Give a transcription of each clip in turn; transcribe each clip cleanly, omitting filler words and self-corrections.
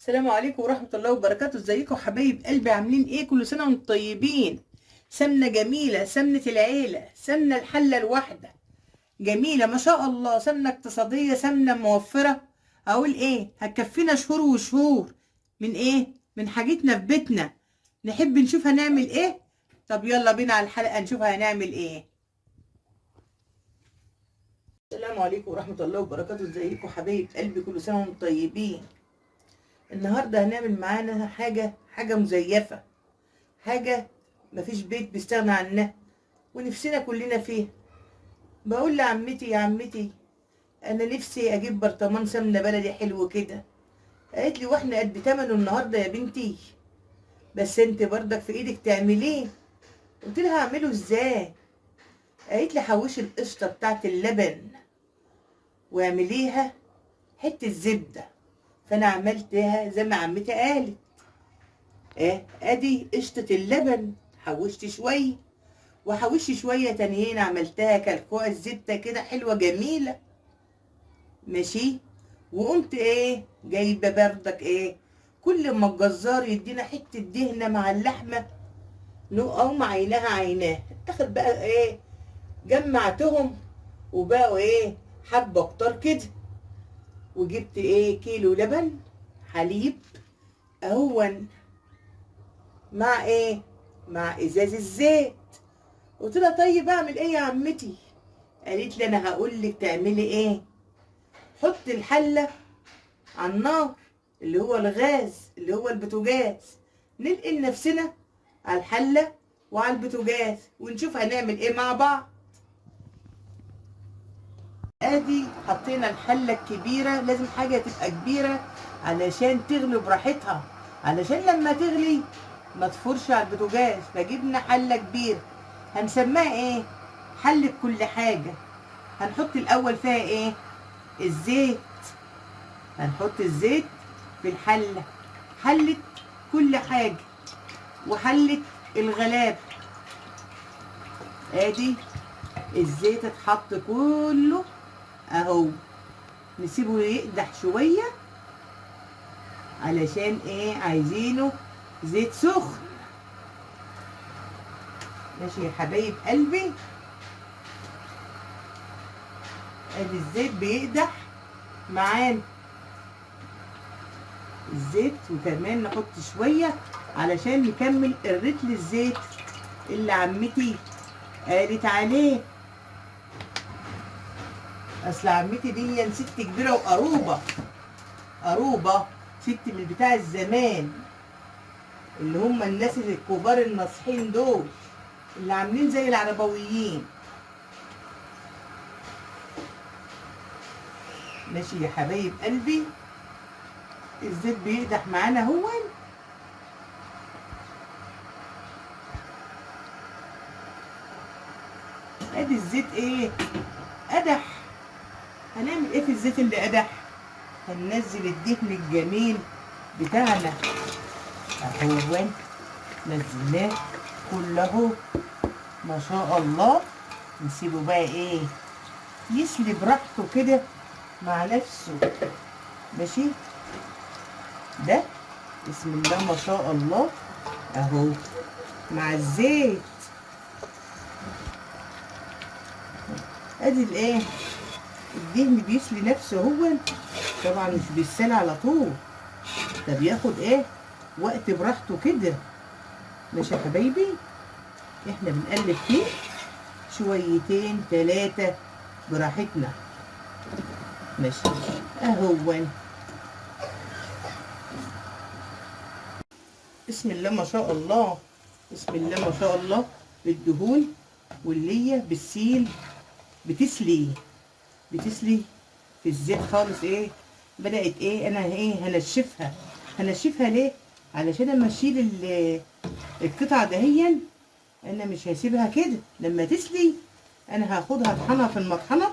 السلام عليكم ورحمة الله وبركاته. ازيكم حبايب قلبي؟ عاملين ايه؟ كل سنة وانتم طيبين. سمنة جميلة، سمنة العيلة، سمنة الحلة الواحدة، جميلة ما شاء الله، سمنة اقتصادية، سمنة موفرة. اقول ايه؟ هتكفينا شهور وشهور. من ايه؟ من حاجتنا في بيتنا. نحب نشوف هنعمل ايه. طب يلا بينا على الحلقة نشوف هنعمل ايه. السلام عليكم ورحمة الله وبركاته. ازيكم حبايب قلبي؟ كل سنة وانتم طيبين. النهارده هنعمل معانا حاجة مزيفة، حاجة مفيش بيت بيستغنى عنها ونفسنا كلنا فيها. بقول لعمتي: يا عمتي، انا نفسي اجيب برطمان سمنة بلدي حلو كده. قالت لي: واحنا قد تمنه النهارده يا بنتي؟ بس انت برضك في ايدك تعمليه. قلت لها: هعمله ازاي؟ قالت لي: حوشي القشطة بتاعت اللبن واعمليها حتة زبدة. فانا عملتها زي ما عمتي قالت. ادي قشطة اللبن، حوشت شوية وحوشي شوية تانيين، عملتها كالكوع الزبدة كده حلوة جميلة. ماشي. وقمت جايبة بردك كل ما الجزار يدينا حتة دهنة مع اللحمة نقوم عينها عيناه. اتاخد بقى جمعتهم وبقوا حبة كتار كده. وجبت كيلو لبن حليب اهون مع مع ازاز الزيت. قلت لها: طيب اعمل ايه يا عمتي؟ قالت لي: انا هقول لك تعملي ايه. حط الحله على النار، اللي هو الغاز، اللي هو البوتاجاز. ننقل نفسنا على الحله وعلى البوتاجاز ونشوف هنعمل ايه مع بعض. ادي حطينا الحله الكبيره، لازم حاجه تبقى كبيره علشان تغلي براحتها، علشان لما تغلي ما تفورش على البوتاجاز. فجبنا حله كبيره هنسميها حله كل حاجه. هنحط الاول فيها الزيت. هنحط الزيت في الحله، حله كل حاجه وحله الغلاب. ادي الزيت اتحط كله اهو. نسيبه يقدح شويه علشان عايزينه زيت سخن. ماشي يا حبايب قلبي. ادي الزيت بيقدح معانا الزيت، وكمان نحط شويه علشان نكمل الرتل الزيت اللي عمتي قالت عليه. اصل عمتي دي ست كبيره وقروبه، قروبه ست من بتاع الزمان، اللي هم الناس الكبار الناصحين دول اللي عاملين زي العربويين. ماشي يا حبايب قلبي. الزيت بيقدح معانا اهو. ادي الزيت قدح. هنعمل ايه في الزيت اللي قدح؟ هننزل الدهن الجميل بتاعنا اهو. نزلناه كله ما شاء الله. نسيبه بقى يسلي براحته كده مع نفسه. ماشي. ده بسم الله ما شاء الله اهو مع الزيت. ادي الدهن بيسلي نفسه هو. طبعا مش بيتسلى على طول، ده بياخد وقت براحته كده. ماشي يا حبايبي. احنا بنقلب فيه شويتين 3 براحتنا. ماشي اهو. بسم الله ما شاء الله، بسم الله ما شاء الله. بالدهون واللي بالسيل بتسلي في الزيت خالص. بدأت انا هنشفها ليه؟ علشان لما اشيل القطعه دهيا انا مش هسيبها كده. لما تسلي انا هاخدها اطحنها في المطحنه،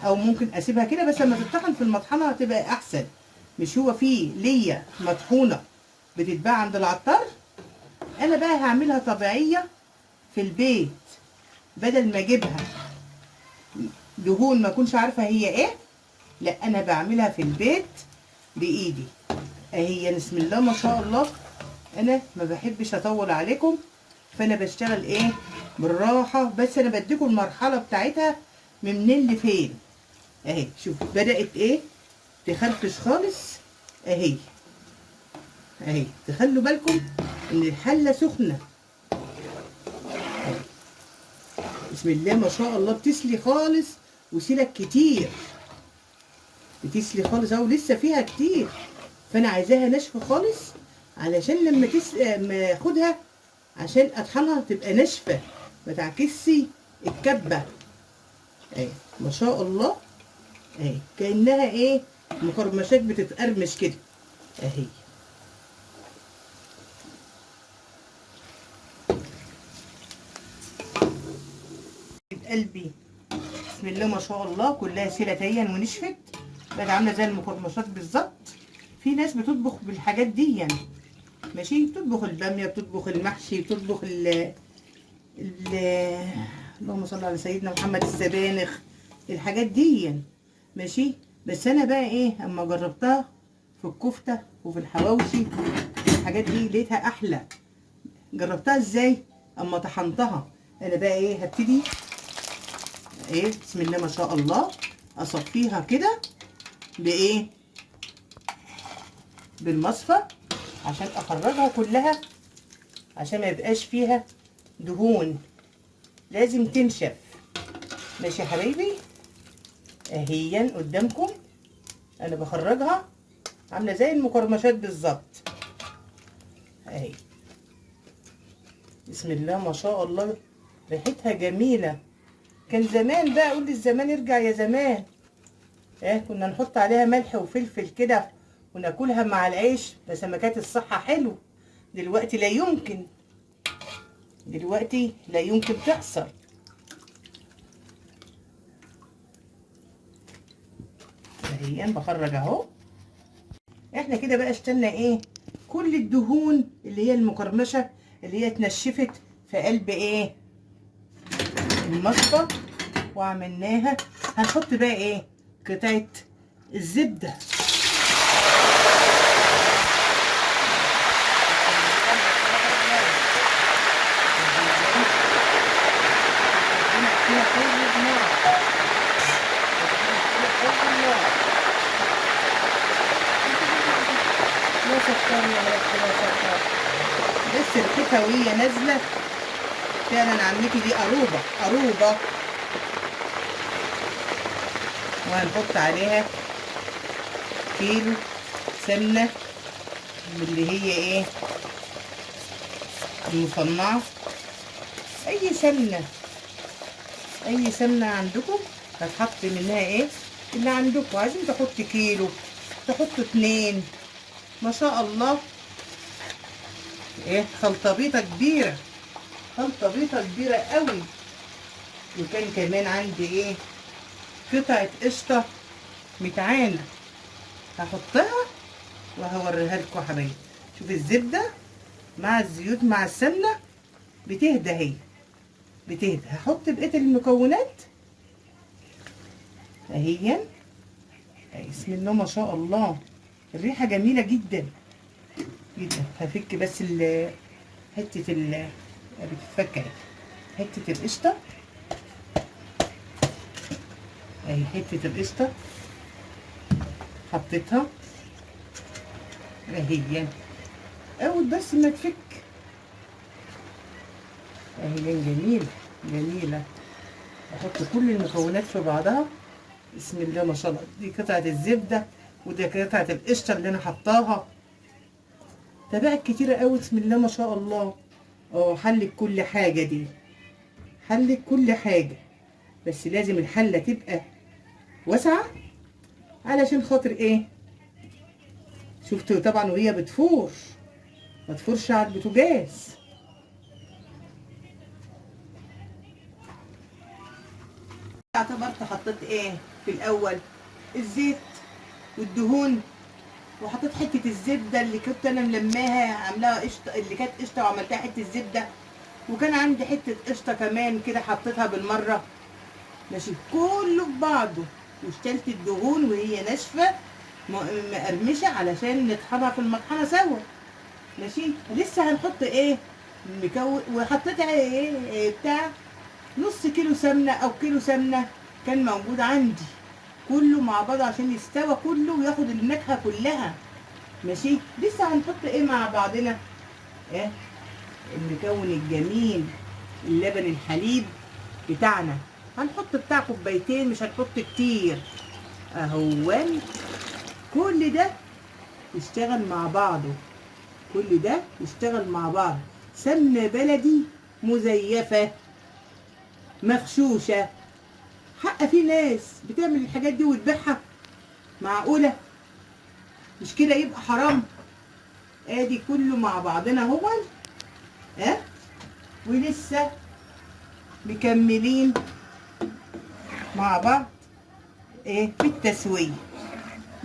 او ممكن اسيبها كده، بس لما تطحن في المطحنه هتبقى احسن. مش هو فيه ليا مطحونه بتتباع عند العطار؟ انا بقى هعملها طبيعيه في البيت، بدل ما اجيبها دهون ما اكونش عارفه هي لا، انا بعملها في البيت بايدي. اهي بسم الله ما شاء الله. انا ما بحبش اطول عليكم، فانا بشتغل ايه بالراحه، بس انا بديكم المرحله بتاعتها من منين لفين. اهي شوف بدات ايه تخرفش خالص اهي. اهي تخلوا بالكم ان الحله سخنه. بسم الله ما شاء الله بتسلي خالص وسيلك كتير، بتسلي خالص اهو، لسه فيها كتير، فانا عايزاها ناشفه خالص علشان لما ما اخدها عشان اطحنها تبقى ناشفه ما تعكسي الكبه. اهي ما شاء الله. اهي كانها ايه مقرمشات بتتقرمش كده اهي. قلبي بسم الله ما شاء الله كلها سيلتين ونشفت، بقت عامله زي المقرمشات بالظبط. في ناس بتطبخ بالحاجات دي يعني ماشي، بتطبخ الباميه، بتطبخ المحشي، بتطبخ ال اللهم صل على سيدنا محمد السبانخ، الحاجات دي يعني ماشي. بس انا بقى ايه اما جربتها في الكفته وفي الحواوشي الحاجات دي لقيتها احلى. جربتها ازاي؟ اما طحنتها. انا بقى ايه هبتدي ايه بسم الله ما شاء الله اصفيها كده بايه، بالمصفى عشان اخرجها كلها، عشان ما يبقاش فيها دهون، لازم تنشف. ماشي يا حبايبي، اهيا قدامكم انا بخرجها عامله زي المقرمشات بالظبط اهي. بسم الله ما شاء الله ريحتها جميله. كان زمان بقى، اقول الزمان يرجع يا زمان، كنا نحط عليها ملح وفلفل كده وناكلها مع العيش، بس ما كانت الصحه حلو. دلوقتي لا يمكن، دلوقتي لا يمكن تحصل. اهيا بخرج اهو. احنا كده بقى اشتلنا ايه كل الدهون اللي هي المقرمشه اللي هي اتنشفت في قلب ايه المصفى، وعملناها. هنحط بقى ايه قطعه الزبده. بس ريحتها وهي نازله فعلا عمتي دي قروبه قروبه. وهنحط عليها كيلو سمنه من اللي هي ايه المصنعه، اي سمنه، اي سمنه عندكم هتحط منها ايه اللي عندكم. عايزين تحط كيلو تحطوا 2 ما شاء الله. ايه خلطبيطه كبيره، خلطبيطه كبيره قوي. وكان كمان عندي ايه قطعه قشطه متعانه هحطها وهوريها لكم يا حبايبي. شوف الزبده مع الزيوت مع السمنه بتهدى اهي، بتهدى. هحط بقيه المكونات اهيا. بسم الله ما شاء الله الريحه جميله جدا جدا. هفك بس حته بتتفك اهي، حته القشطه اهي، حته القشطه حطيتها اهي اول بس ما تفك اهي. جميله جميله. احط كل المكونات في بعضها بسم الله ما شاء الله. دي قطعه الزبده ودي قطعه القشطه اللي انا حطاها. ده بقت كتيره قوي بسم الله ما شاء الله. حلت كل حاجه دي، حلت كل حاجه، بس لازم الحله تبقى واسعه علشان خاطر ايه شفتوا طبعا وهي بتفور ما تفورش على البوتاجاز. اعتبرت حطيت ايه في الاول الزيت والدهون، وحطيت حته الزبده اللي كنت انا ملماها عاملاها قشطه، اللي كانت قشطه وعملتها حته زبده، وكان عندي حته قشطه كمان كده حطيتها بالمره ماشي كله في بعضه. واشتلت الدهون وهي ناشفه مقرمشه علشان نطحنها في المطحنه سوا. ماشي. لسه هنحط ايه مكون، وحطيت ايه بتاع نص كيلو سمنه او كيلو سمنه كان موجود عندي، كله مع بعضه عشان يستوى كله وياخد النكهه كلها. ماشي. لسه هنحط ايه مع بعضنا؟ ايه المكون الجميل، اللبن الحليب بتاعنا. هنحط بتاع كوبايتين، مش هنحط كتير اهون. كل ده يشتغل مع بعضه، كل ده يشتغل مع بعض. سمنة بلدي مزيفة مغشوشة، حق في ناس بتعمل الحاجات دي وتبيعها؟ معقولة؟ مش كده يبقى حرام؟ ادي كله مع بعضنا اهو. ولسه مكملين مع بعض ايه في التسوية.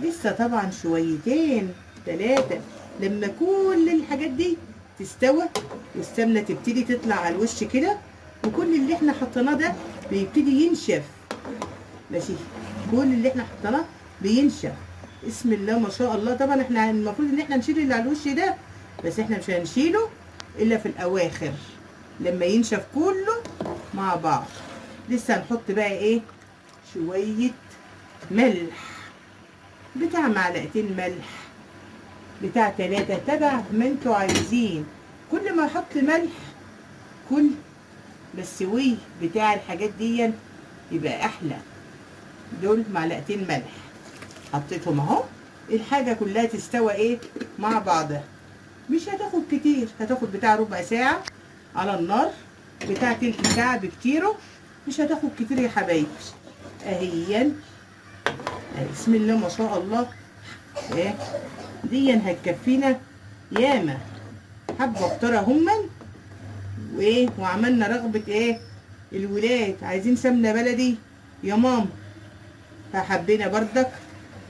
لسه طبعا شويتين 3 لما كل الحاجات دي تستوى والسمنة تبتدي تطلع على الوش كده، وكل اللي احنا حطيناه ده بيبتدي ينشف. ماشي. كل اللي احنا حطيناه بينشف. بسم الله ما شاء الله. طبعا احنا المفروض ان احنا نشيل اللي على الوش ده، بس احنا مش هنشيله الا في الاواخر لما ينشف كله مع بعض. لسه هنحط بقى ايه شوية ملح، بتاع معلقتين ملح، بتاع 3، تبع ما انتوا عايزين. كل ما احط ملح كل بس بتاع الحاجات دي يبقى احلى. دول معلقتين ملح حطيتهم اهو. الحاجة كلها تستوى ايه مع بعضها. مش هتاخد كتير، هتاخد بتاع ربع ساعة على النار، بتاع تلت ساعة بكتيره. مش هتاخد كتير يا حبايبي. اهيا بسم الله ما شاء الله. ايه دي هتكفينا ياما. حبة افطار هما وايه، وعملنا رغبة ايه الولاد عايزين سمنة بلدي يا ماما، فحبينا بردك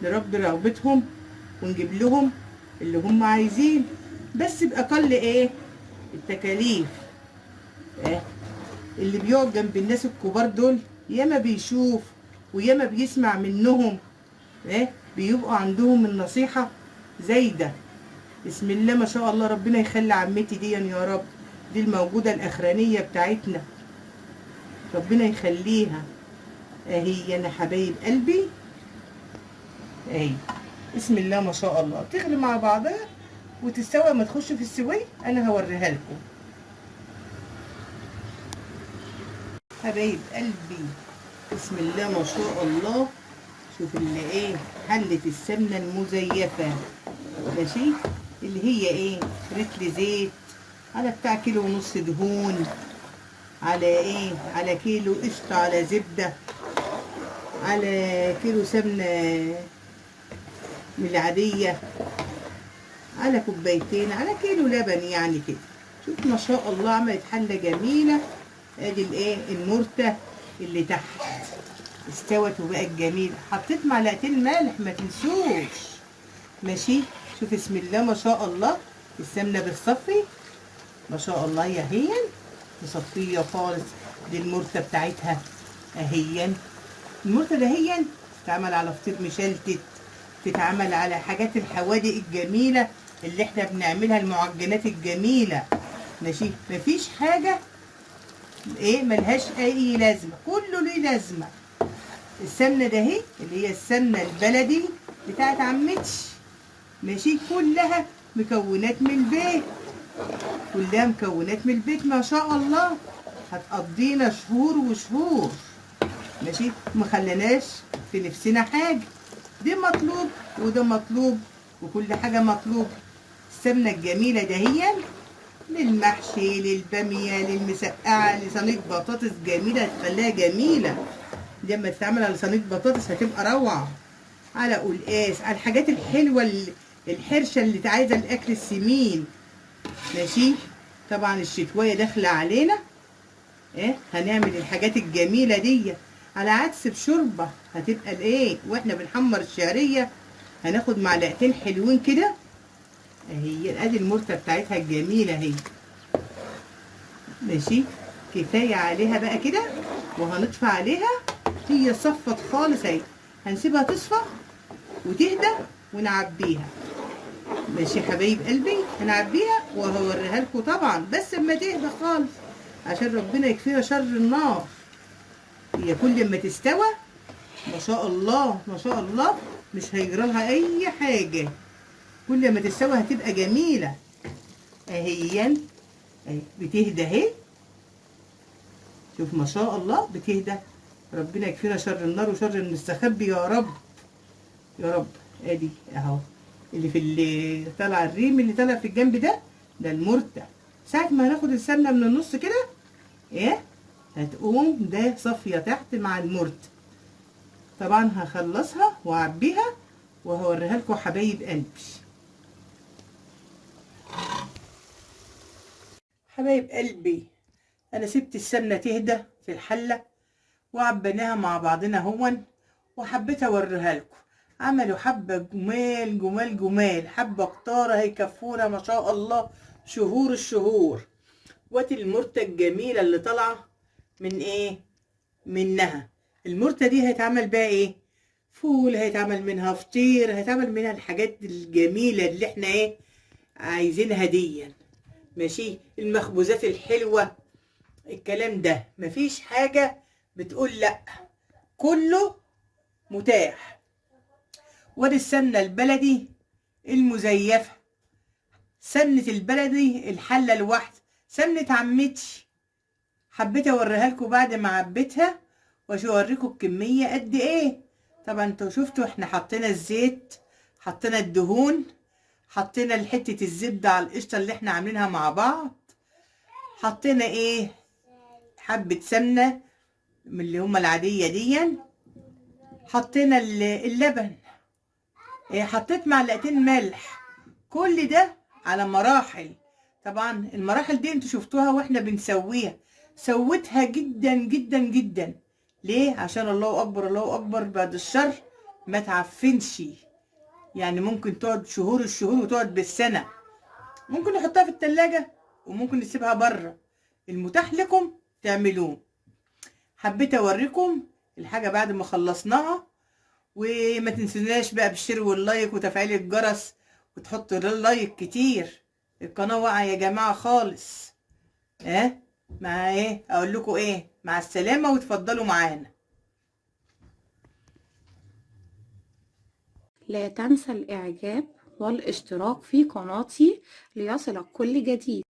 نربي رغبتهم ونجيب لهم اللي هم عايزين، بس بأقل ايه التكاليف. ايه اللي بيقعد جنب الناس الكبار دول ياما بيشوف وياما بيسمع منهم، ايه بيبقوا عندهم النصيحة زايدة. بسم الله ما شاء الله. ربنا يخلي عمتي دي يا رب، دي الموجودة الأخرانية بتاعتنا، ربنا يخليها. اهي يا حبايب قلبي اهي. بسم الله ما شاء الله. تغلي مع بعضها وتستوي. ما تخش في السوي انا هوريها لكم حبايب قلبي. بسم الله ما شاء الله. شوف اللي ايه حلة السمنة المزيفة. ماشي. اللي هي ايه رتل زيت على بتاع كيلو ونص دهون، على ايه على كيلو قشطة، على زبدة، على كيلو سمنة من العادية، على كوبايتين، على كيلو لبن يعني كده. شوف ما شاء الله عملت حلة جميلة. ادي الايه المرتة اللي تحت استوت وبقت جميلة. حطيت معلقتين ملح ما تنسوش. ماشي. شوف بسم الله ما شاء الله. السمنة بتصفي ما شاء الله. هي مصفية خالص. دي المرتة بتاعتها اهيا. المرتة دهيا تتعمل على فطير مشلتت، تتعمل على حاجات الحوادق الجميلة اللي احنا بنعملها، المعجنات الجميلة. ماشي. مفيش حاجة ايه ملهاش اي لازمة، كله ليه لازمة. السمنة ده اهي اللي هي السمنة البلدي بتاعت عمتي. ماشي. كلها مكونات من البيت، كلها مكونات من البيت ما شاء الله. هتقضينا شهور وشهور. ماشي. مخلناش في نفسنا حاجة. ده مطلوب وده مطلوب وكل حاجة مطلوب. السمنة الجميلة دهيا للمحشي، للبامية، للمسقعة، لصينية بطاطس جميلة هتخليها جميلة. لما تتعمل على صينية بطاطس هتبقى روعة، على قلقاس، على الحاجات الحلوة الحرشة اللي عايزة الأكل السمين. ماشي. طبعا الشتوية داخلة علينا، ايه هنعمل الحاجات الجميلة دي على عدس بشوربة. هتبقى الايه واحنا بنحمر الشعرية هناخد معلقتين حلوين كده اهي. ادي المرتة بتاعتها الجميلة اهي. ماشي. كفاية عليها بقى كده وهنطفي عليها. هي صفت خالص اهي. هنسيبها تصفى وتهدى ونعبيها. ماشي حبايب قلبي، هنعبيها وهوريها لكم طبعا بس اما تهدى خالص عشان ربنا يكفينا شر النار. هي كل ما تستوى ما شاء الله ما شاء الله مش هيجرالها اي حاجه، كل ما تستوى هتبقى جميله. اهي بتهدى اهي، شوف ما شاء الله بتهدى. ربنا يكفينا شر النار وشر المستخبي يا رب يا رب. ادي اهو اللي طالع الريم اللي طالع في الجنب ده المرتة. ساعة ما هناخد السمنة من النص كده ايه هتقوم ده صافية تحت مع المرت. طبعا هخلصها واعبيها وهوريها لكم حبايب قلبي. حبايب قلبي انا سبت السمنة تهدى في الحلة وعبيناها مع بعضنا هون، وحبيت اوريها لكم. عملوا حبة جمال جمال جمال، حبة كتارة هيكفونا ما شاء الله شهور الشهور. وادي المرتة الجميلة اللي طالعة من ايه منها. المرتة دي هيتعمل بقى ايه؟ فول، هيتعمل منها فطير، هيتعمل منها الحاجات الجميلة اللي احنا ايه عايزينها ديا. ماشي، المخبوزات الحلوة الكلام ده مفيش حاجة بتقول لا، كله متاح. وادي السمنة البلدي المزيفة، سمنة البلدي الحلة الواحدة، سمنة عمتي. حبيت اوريها لكم بعد ما عبيتها واوريكم الكمية قد ايه. طبعا انتوا شفتوا احنا حطينا الزيت، حطينا الدهون، حطينا حتة الزبدة على القشطة اللي احنا عاملينها مع بعض، حطينا ايه حبة سمنة من اللي هما العادية دي، حطينا اللبن، حطيت معلقتين ملح. كل ده على مراحل. طبعا المراحل دي انتوا شفتوها واحنا بنسويها، سويتها جدا جدا جدا. ليه؟ عشان الله اكبر الله اكبر بعد الشر ما تعفنش. يعني ممكن تقعد شهور الشهور وتقعد بالسنة، ممكن نحطها في التلاجة وممكن نسيبها بره، المتاح لكم تعملوه. حبيت اوريكم الحاجة بعد ما خلصناها. وما تنسوناش بقى بالشير واللايك وتفعيل الجرس، وتحطوا اللايك كتير. القناة واقعة يا جماعة خالص. مع ايه اقول لكم ايه، مع السلامة وتفضلوا معانا. لا تنسى الإعجاب والاشتراك في قناتي ليصلك كل جديد.